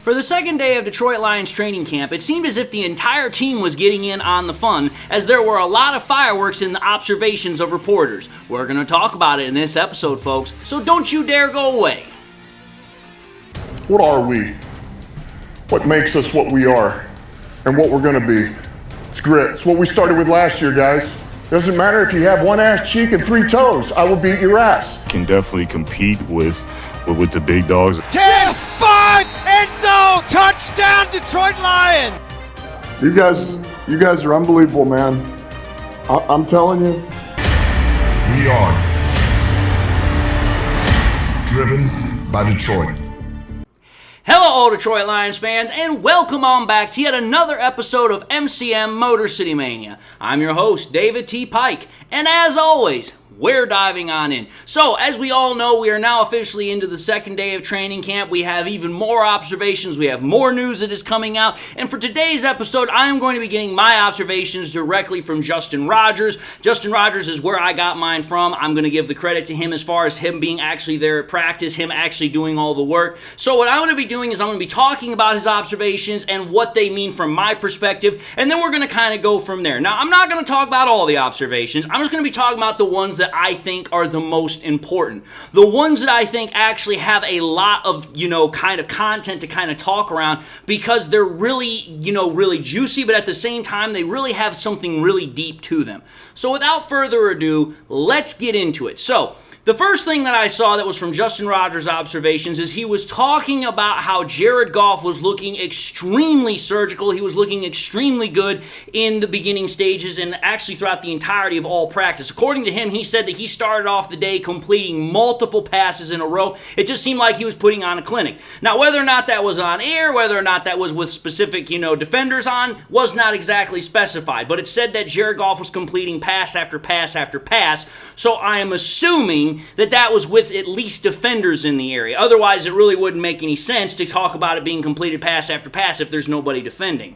For the second day of Detroit Lions training camp, it seemed as if the entire team was getting in on the fun, as there were a lot of fireworks in the observations of reporters. We're going to talk about it in this episode, folks, so don't you dare go away. What are we? What makes us what we are and what we're going to be? It's grit. It's what we started with last year, guys. Doesn't matter if you have one ass cheek and three toes. I will beat your ass. Can definitely compete with the big dogs. 10-5 end zone touchdown Detroit Lions. You guys are unbelievable, man. I'm telling you. We are driven by Detroit. Hello, all Detroit Lions fans, and welcome on back to yet another episode of MCM Motor City Mania. I'm your host, David T. Pike, and as always, we're diving on in. So, as we all know, we are now officially into the second day of training camp. We have even more observations. We have more news that is coming out. And for today's episode, I am going to be getting my observations directly from Justin Rogers. Justin Rogers is where I got mine from. I'm going to give the credit to him as far as him being actually there at practice, him actually doing all the work. So what I'm going to be doing is I'm going to be talking about his observations and what they mean from my perspective. And then we're going to kind of go from there. Now, I'm not going to talk about all the observations. I'm just going to be talking about the ones that I think are the most important. The ones that I think actually have a lot of, kind of content to kind of talk around because they're really, really juicy, but at the same time, they really have something really deep to them. So without further ado, let's get into it. So, the first thing that I saw that was from Justin Rogers' observations is he was talking about how Jared Goff was looking extremely surgical. He was looking extremely good in the beginning stages and actually throughout the entirety of all practice. According to him, he said that he started off the day completing multiple passes in a row. It just seemed like he was putting on a clinic. Now, whether or not that was on air, whether or not that was with specific, defenders on, was not exactly specified. But it said that Jared Goff was completing pass after pass after pass. So I am assuming that was with at least defenders in the area. Otherwise, it really wouldn't make any sense to talk about it being completed pass after pass if there's nobody defending.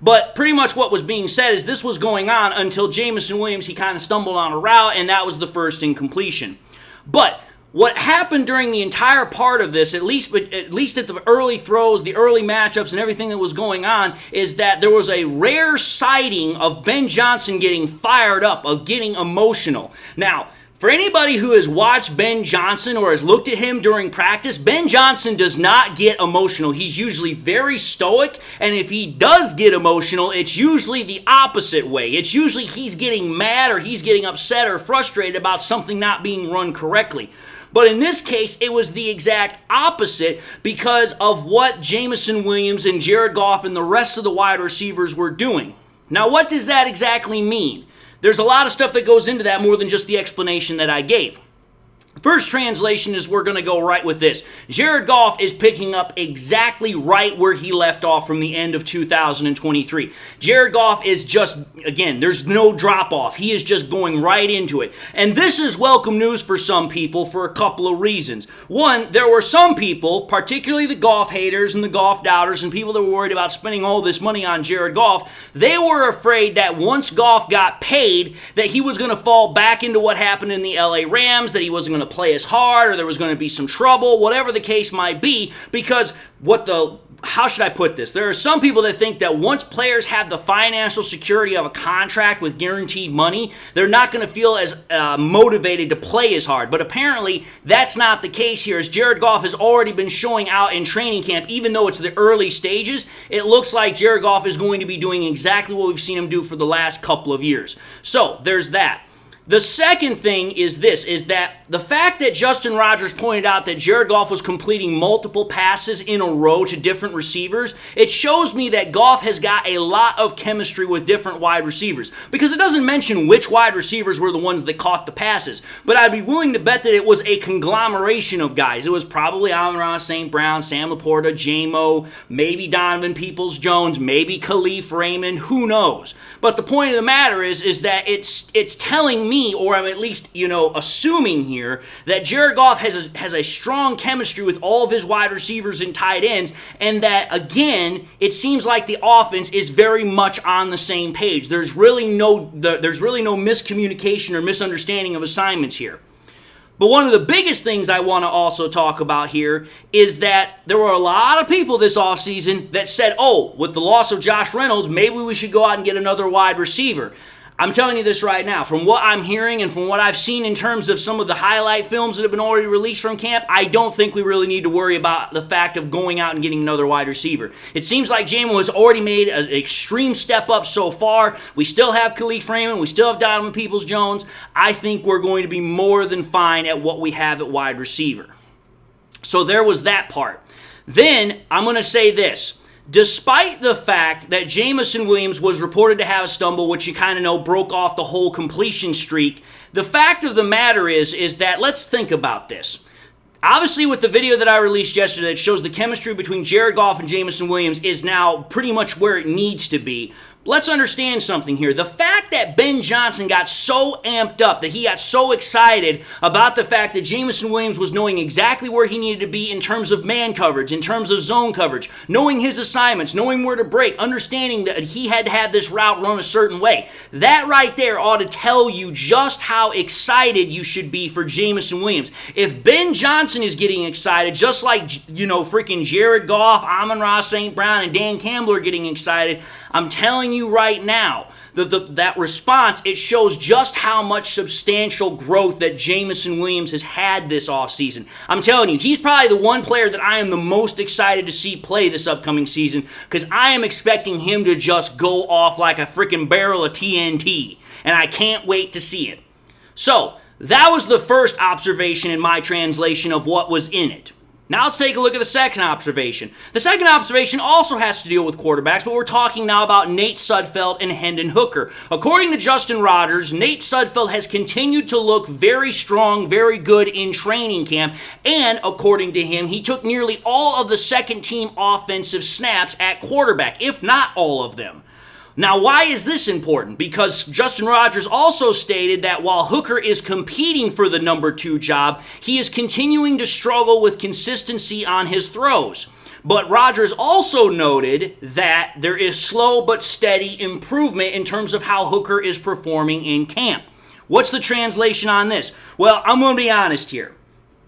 But pretty much what was being said is this was going on until Jameson Williams, he kind of stumbled on a route, and that was the first incompletion. But what happened during the entire part of this, at least at the early throws, the early matchups, and everything that was going on, is that there was a rare sighting of Ben Johnson getting fired up, of getting emotional. Now, for anybody who has watched Ben Johnson or has looked at him during practice, Ben Johnson does not get emotional. He's usually very stoic, and if he does get emotional, it's usually the opposite way. It's usually he's getting mad or he's getting upset or frustrated about something not being run correctly. But in this case, it was the exact opposite because of what Jameson Williams and Jared Goff and the rest of the wide receivers were doing. Now, what does that exactly mean? There's a lot of stuff that goes into that more than just the explanation that I gave. First translation is we're going to go right with this. Jared Goff is picking up exactly right where he left off from the end of 2023. Jared Goff is just, again, there's no drop off. He is just going right into it. And this is welcome news for some people for a couple of reasons. One, there were some people, particularly the Goff haters and the Goff doubters and people that were worried about spending all this money on Jared Goff, they were afraid that once Goff got paid, that he was going to fall back into what happened in the LA Rams, that he wasn't going to play as hard or there was going to be some trouble, whatever the case might be, because how should I put this? There are some people that think that once players have the financial security of a contract with guaranteed money, they're not going to feel as motivated to play as hard. But apparently, that's not the case here, as Jared Goff has already been showing out in training camp. Even though it's the early stages, it looks like Jared Goff is going to be doing exactly what we've seen him do for the last couple of years. So, there's that. The second thing is this, is that the fact that Justin Rogers pointed out that Jared Goff was completing multiple passes in a row to different receivers, it shows me that Goff has got a lot of chemistry with different wide receivers. Because it doesn't mention which wide receivers were the ones that caught the passes. But I'd be willing to bet that it was a conglomeration of guys. It was probably Amon-Ra St. Brown, Sam Laporta, J-Mo, maybe Donovan Peoples-Jones, maybe Khalif Raymond, who knows. But the point of the matter is that it's telling me, or I'm at least, assuming here, that Jared Goff has a strong chemistry with all of his wide receivers and tight ends, and that, again, it seems like the offense is very much on the same page. There's really no miscommunication or misunderstanding of assignments here. But one of the biggest things I want to also talk about here is that there were a lot of people this offseason that said, oh, with the loss of Josh Reynolds, maybe we should go out and get another wide receiver. I'm telling you this right now, from what I'm hearing and from what I've seen in terms of some of the highlight films that have been already released from camp, I don't think we really need to worry about the fact of going out and getting another wide receiver. It seems like Jamo has already made an extreme step up so far. We still have Khalif Raymond. We still have Donovan Peoples-Jones. I think we're going to be more than fine at what we have at wide receiver. So there was that part. Then I'm going to say this. Despite the fact that Jameson Williams was reported to have a stumble, which you kind of know broke off the whole completion streak, the fact of the matter is that let's think about this. Obviously, with the video that I released yesterday that shows the chemistry between Jared Goff and Jameson Williams is now pretty much where it needs to be. Let's understand something here. The fact that Ben Johnson got so amped up, that he got so excited about the fact that Jameson Williams was knowing exactly where he needed to be in terms of man coverage, in terms of zone coverage, knowing his assignments, knowing where to break, understanding that he had to have this route run a certain way. That right there ought to tell you just how excited you should be for Jameson Williams. If Ben Johnson is getting excited, just like, freaking Jared Goff, Amon-Ra St. Brown, and Dan Campbell are getting excited, I'm telling you right now, that response, it shows just how much substantial growth that Jameson Williams has had this offseason. I'm telling you, he's probably the one player that I am the most excited to see play this upcoming season because I am expecting him to just go off like a freaking barrel of TNT, and I can't wait to see it. So, that was the first observation in my translation of what was in it. Now let's take a look at the second observation. The second observation also has to deal with quarterbacks, but we're talking now about Nate Sudfeld and Hendon Hooker. According to Justin Rogers, Nate Sudfeld has continued to look very strong, very good in training camp, and according to him, he took nearly all of the second-team offensive snaps at quarterback, if not all of them. Now, why is this important? Because Justin Rogers also stated that while Hooker is competing for the number 2 job, he is continuing to struggle with consistency on his throws. But Rogers also noted that there is slow but steady improvement in terms of how Hooker is performing in camp. What's the translation on this? Well, I'm going to be honest here.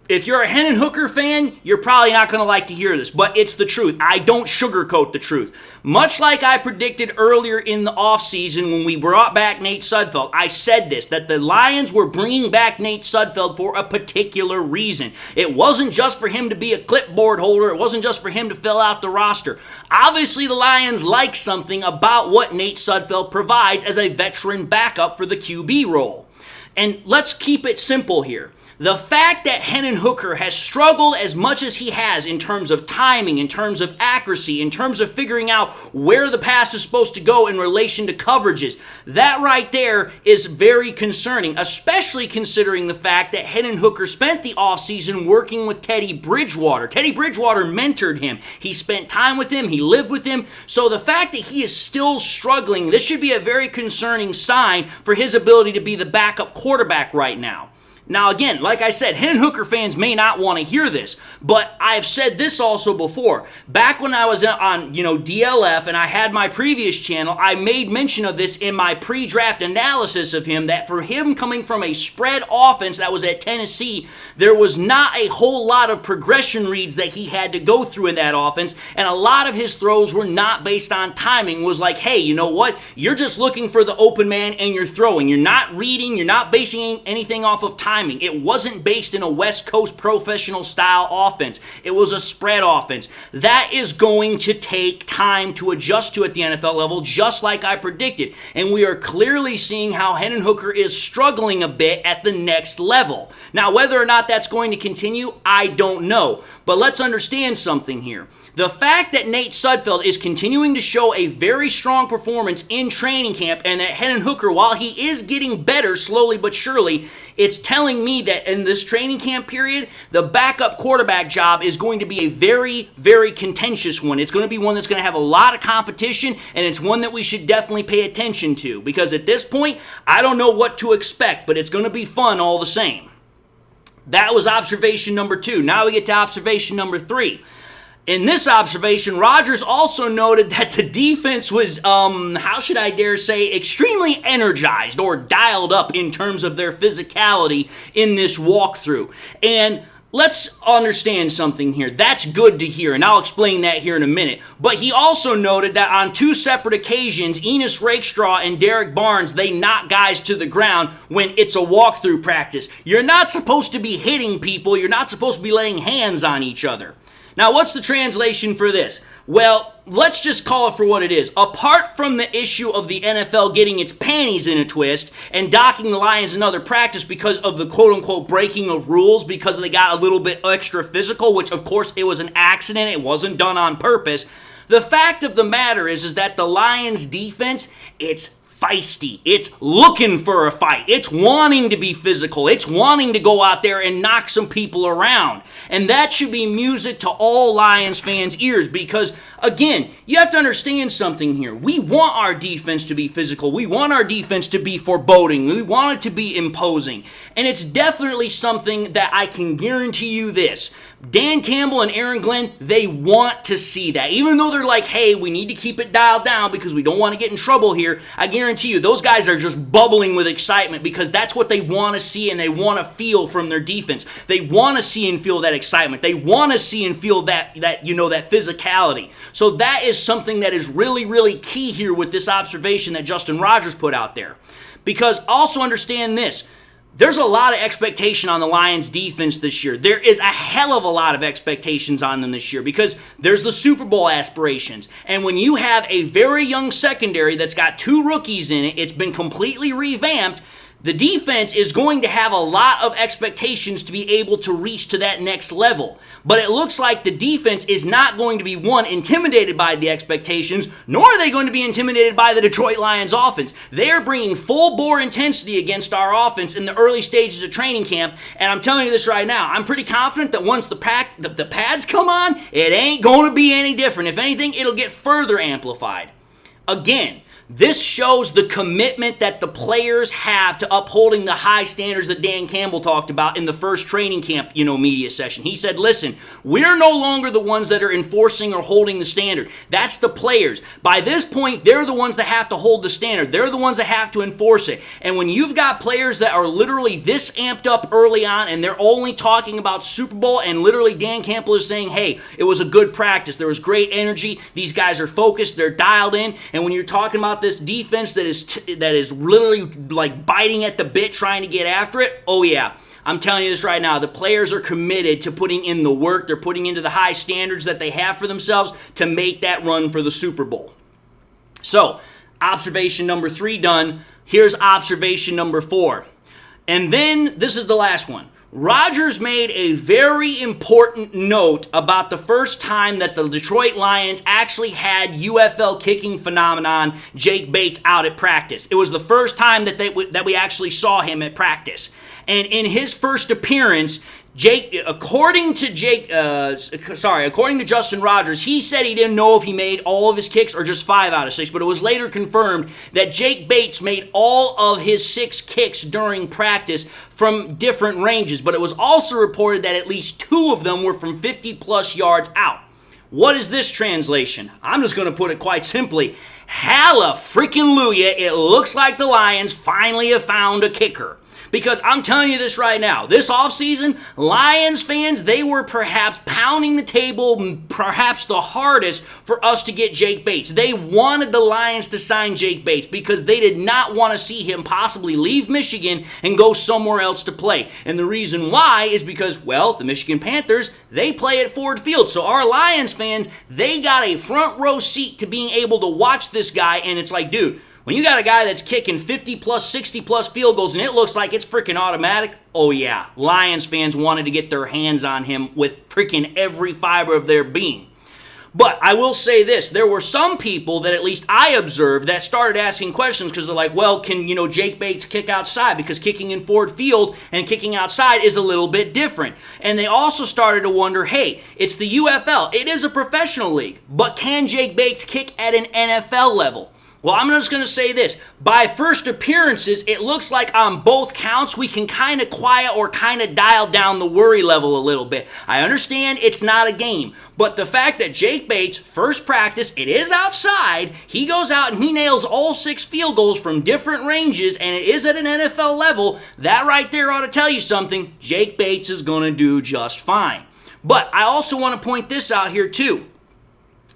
If you're a Hendon Hooker fan, you're probably not going to like to hear this, but it's the truth. I don't sugarcoat the truth. Much like I predicted earlier in the offseason when we brought back Nate Sudfeld, I said this, that the Lions were bringing back Nate Sudfeld for a particular reason. It wasn't just for him to be a clipboard holder. It wasn't just for him to fill out the roster. Obviously, the Lions like something about what Nate Sudfeld provides as a veteran backup for the QB role. And let's keep it simple here. The fact that Hendon Hooker has struggled as much as he has in terms of timing, in terms of accuracy, in terms of figuring out where the pass is supposed to go in relation to coverages, that right there is very concerning, especially considering the fact that Hendon Hooker spent the offseason working with Teddy Bridgewater. Teddy Bridgewater mentored him. He spent time with him. He lived with him. So the fact that he is still struggling, this should be a very concerning sign for his ability to be the backup quarterback right now. Now, again, like I said, Hendon Hooker fans may not want to hear this, but I've said this also before. Back when I was on, DLF and I had my previous channel, I made mention of this in my pre-draft analysis of him, that for him coming from a spread offense that was at Tennessee, there was not a whole lot of progression reads that he had to go through in that offense, and a lot of his throws were not based on timing. It was like, hey, you know what? You're just looking for the open man and you're throwing. You're not reading. You're not basing anything off of timing. It wasn't based in a West Coast professional style offense. It was a spread offense. That is going to take time to adjust to at the NFL level, just like I predicted. And we are clearly seeing how Hendon Hooker is struggling a bit at the next level. Now, whether or not that's going to continue, I don't know. But let's understand something here. The fact that Nate Sudfeld is continuing to show a very strong performance in training camp, and that Hendon Hooker, while he is getting better slowly but surely, it's telling me that in this training camp period, the backup quarterback job is going to be a very, very contentious one. It's going to be one that's going to have a lot of competition, and it's one that we should definitely pay attention to, because at this point, I don't know what to expect, but it's going to be fun all the same. That was observation number 2. Now we get to observation number 3. In this observation, Rodgers also noted that the defense was, how should I dare say, extremely energized or dialed up in terms of their physicality in this walkthrough. And let's understand something here. That's good to hear, and I'll explain that here in a minute. But he also noted that on 2 separate occasions, Enos Rakestraw and Derek Barnes, they knock guys to the ground when it's a walkthrough practice. You're not supposed to be hitting people. You're not supposed to be laying hands on each other. Now, what's the translation for this? Well, let's just call it for what it is. Apart from the issue of the NFL getting its panties in a twist and docking the Lions another practice because of the quote-unquote breaking of rules because they got a little bit extra physical, which of course it was an accident, it wasn't done on purpose. The fact of the matter is that the Lions defense, it's feisty. It's looking for a fight. It's wanting to be physical. It's wanting to go out there and knock some people around. And that should be music to all Lions fans' ears because, again, you have to understand something here. We want our defense to be physical. We want our defense to be foreboding. We want it to be imposing. And it's definitely something that I can guarantee you this. Dan Campbell and Aaron Glenn, they want to see that. Even though they're like, hey, we need to keep it dialed down because we don't want to get in trouble here, I guarantee you those guys are just bubbling with excitement because that's what they want to see and they want to feel from their defense. They want to see and feel that excitement. They want to see and feel that physicality. So that is something that is really, really key here with this observation that Justin Rodgers put out there. Because also understand this. There's a lot of expectation on the Lions defense this year. There is a hell of a lot of expectations on them this year because there's the Super Bowl aspirations. And when you have a very young secondary that's got 2 rookies in it, it's been completely revamped, the defense is going to have a lot of expectations to be able to reach to that next level. But it looks like the defense is not going to be, one, intimidated by the expectations, nor are they going to be intimidated by the Detroit Lions offense. They are bringing full-bore intensity against our offense in the early stages of training camp, and I'm telling you this right now, I'm pretty confident that once the pads come on, it ain't going to be any different. If anything, it'll get further amplified. Again, this shows the commitment that the players have to upholding the high standards that Dan Campbell talked about in the first training camp, media session. He said, listen, we're no longer the ones that are enforcing or holding the standard. That's the players. By this point, they're the ones that have to hold the standard. They're the ones that have to enforce it. And when you've got players that are literally this amped up early on and they're only talking about Super Bowl and literally Dan Campbell is saying, hey, it was a good practice. There was great energy. These guys are focused. They're dialed in. And when you're talking about this defense that is literally like biting at the bit trying to get after it, oh yeah, I'm telling you this right now, the players are committed to putting in the work. They're putting into the high standards that they have for themselves to make that run for the Super Bowl. So, observation number 3 done. Here's observation number 4. And then this is the last one. Rodgers made a very important note about the first time that the Detroit Lions actually had UFL kicking phenomenon Jake Bates out at practice. It was the first time that we actually saw him at practice. And in his first appearance, according to Justin Rodgers, he said he didn't know if he made all of his kicks or just 5 out of 6, but it was later confirmed that Jake Bates made all of his 6 kicks during practice from different ranges, but it was also reported that at least 2 of them were from 50-plus yards out. What is this translation? I'm just going to put it quite simply. Halla freaking Luya, it looks like the Lions finally have found a kicker. Because I'm telling you this right now, this offseason, Lions fans, they were perhaps pounding the table perhaps the hardest for us to get Jake Bates. They wanted the Lions to sign Jake Bates because they did not want to see him possibly leave Michigan and go somewhere else to play. And the reason why is because, well, the Michigan Panthers, they play at Ford Field. So our Lions fans, they got a front row seat to being able to watch this guy, and it's like, dude, when you got a guy that's kicking 50-plus, 60-plus field goals and it looks like it's freaking automatic, oh yeah, Lions fans wanted to get their hands on him with freaking every fiber of their being. But I will say this, there were some people that at least I observed that started asking questions because they're like, well, can, Jake Bates kick outside? Because kicking in Ford Field and kicking outside is a little bit different. And they also started to wonder, hey, it's the UFL. It is a professional league, but can Jake Bates kick at an NFL level? Well, I'm just going to say this. By first appearances, it looks like on both counts we can kind of quiet or kind of dial down the worry level a little bit. I understand it's not a game, but the fact that Jake Bates, first practice, it is outside, he goes out and he nails all 6 field goals from different ranges, and it is at an NFL level, that right there ought to tell you something. Jake Bates is going to do just fine. But I also want to point this out here too.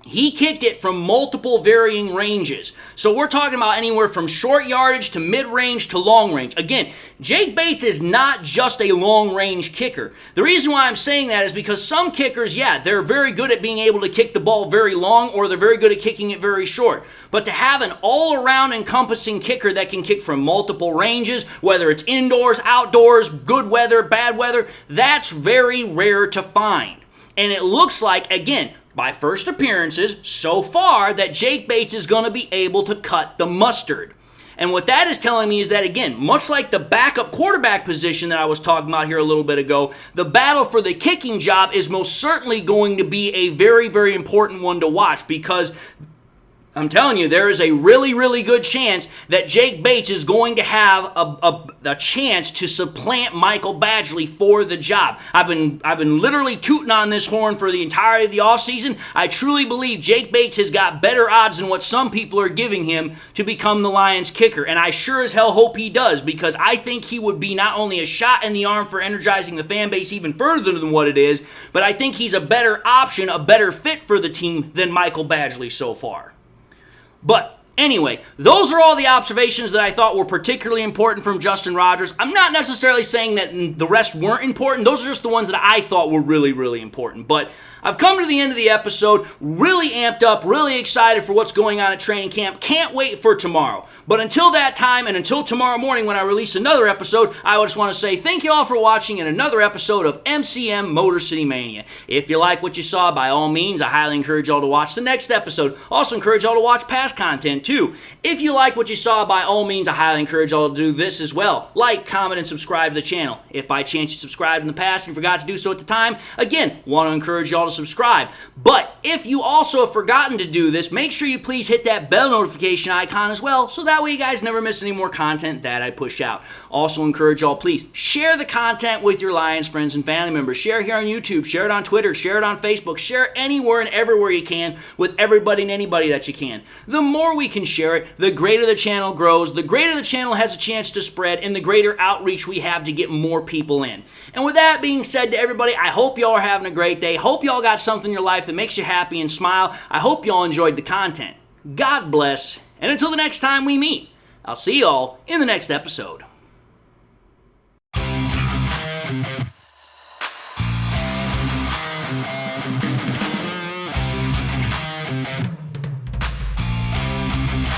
He kicked it from multiple varying ranges. So we're talking about anywhere from short yardage to mid-range to long range. Again, Jake Bates is not just a long-range kicker. The reason why I'm saying that is because some kickers, yeah, they're very good at being able to kick the ball very long, or they're very good at kicking it very short. But to have an all-around encompassing kicker that can kick from multiple ranges, whether it's indoors, outdoors, good weather, bad weather, that's very rare to find. And it looks like, again, by first appearances, so far, that Jake Bates is going to be able to cut the mustard. And what that is telling me is that, again, much like the backup quarterback position that I was talking about here a little bit ago, the battle for the kicking job is most certainly going to be a very, very important one to watch, because I'm telling you, there is a really, really good chance that Jake Bates is going to have a chance to supplant Michael Badgley for the job. I've been literally tooting on this horn for the entirety of the offseason. I truly believe Jake Bates has got better odds than what some people are giving him to become the Lions kicker, and I sure as hell hope he does, because I think he would be not only a shot in the arm for energizing the fan base even further than what it is, but I think he's a better option, a better fit for the team than Michael Badgley so far. But anyway, those are all the observations that I thought were particularly important from Justin Rogers. I'm not necessarily saying that the rest weren't important. Those are just the ones that I thought were really, really important. But I've come to the end of the episode, really amped up, really excited for what's going on at training camp. Can't wait for tomorrow. But until that time, and until tomorrow morning when I release another episode, I just want to say thank you all for watching in another episode of MCM Motor City Mania. If you like what you saw, by all means, I highly encourage y'all to watch the next episode. Also encourage y'all to watch past content too. If you like what you saw, by all means, I highly encourage y'all to do this as well. Like, comment, and subscribe to the channel. If by chance you subscribed in the past and you forgot to do so at the time, again, want to encourage y'all to subscribe. But if you also have forgotten to do this, make sure you please hit that bell notification icon as well, so that way you guys never miss any more content that I push out. Also encourage y'all, please share the content with your Lions friends and family members. Share here on YouTube, share it on Twitter, share it on Facebook, share it anywhere and everywhere you can with everybody and anybody that you can. The more we can share it, the greater the channel grows, the greater the channel has a chance to spread, and the greater outreach we have to get more people in. And with that being said to everybody, I hope y'all are having a great day. Hope y'all got something in your life that makes you happy and smile. I hope y'all enjoyed the content. God bless, and until the next time we meet, I'll see y'all in the next episode.